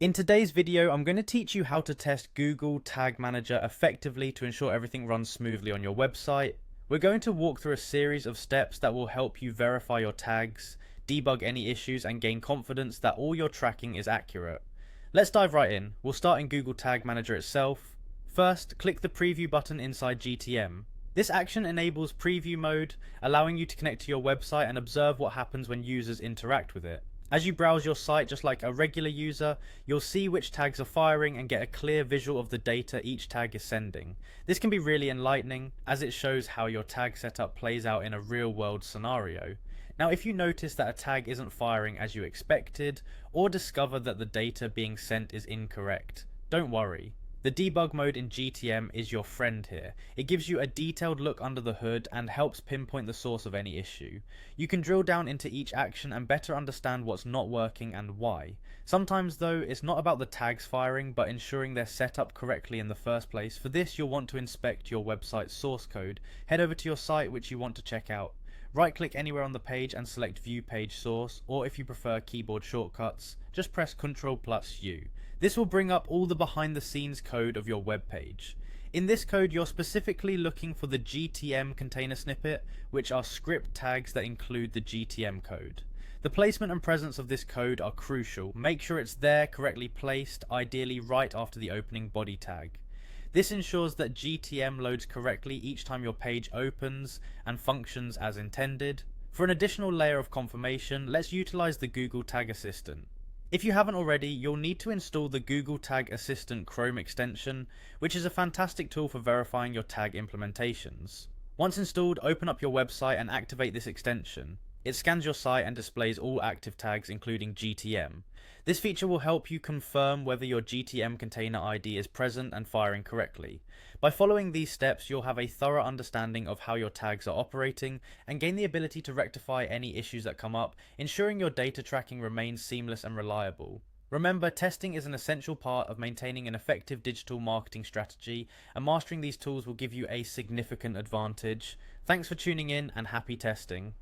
In today's video, I'm going to teach you how to test Google Tag Manager effectively to ensure everything runs smoothly on your website. We're going to walk through a series of steps that will help you verify your tags, debug any issues, and gain confidence that all your tracking is accurate. Let's dive right in. We'll start in Google Tag Manager itself. First, click the preview button inside GTM. This action enables preview mode, allowing you to connect to your website and observe what happens when users interact with it. As you browse your site just like a regular user, you'll see which tags are firing and get a clear visual of the data each tag is sending. This can be really enlightening as it shows how your tag setup plays out in a real-world scenario. Now, if you notice that a tag isn't firing as you expected, or discover that the data being sent is incorrect, don't worry. The debug mode in GTM is your friend here. It gives you a detailed look under the hood and helps pinpoint the source of any issue. You can drill down into each action and better understand what's not working and why. Sometimes though, it's not about the tags firing, but ensuring they're set up correctly in the first place. For this, you'll want to inspect your website's source code. Head over to your site which you want to check out. Right click anywhere on the page and select View Page Source, or if you prefer keyboard shortcuts, just press Ctrl+U. This will bring up all the behind the scenes code of your web page. In this code, you're specifically looking for the GTM container snippet, which are script tags that include the GTM code. The placement and presence of this code are crucial. Make sure it's there, correctly placed, ideally right after the opening body tag. This ensures that GTM loads correctly each time your page opens and functions as intended. For an additional layer of confirmation, let's utilize the Google Tag Assistant. If you haven't already, you'll need to install the Google Tag Assistant Chrome extension, which is a fantastic tool for verifying your tag implementations. Once installed, open up your website and activate this extension. It scans your site and displays all active tags, including GTM. This feature will help you confirm whether your GTM container ID is present and firing correctly. By following these steps, you'll have a thorough understanding of how your tags are operating and gain the ability to rectify any issues that come up, ensuring your data tracking remains seamless and reliable. Remember, testing is an essential part of maintaining an effective digital marketing strategy, and mastering these tools will give you a significant advantage. Thanks for tuning in and happy testing.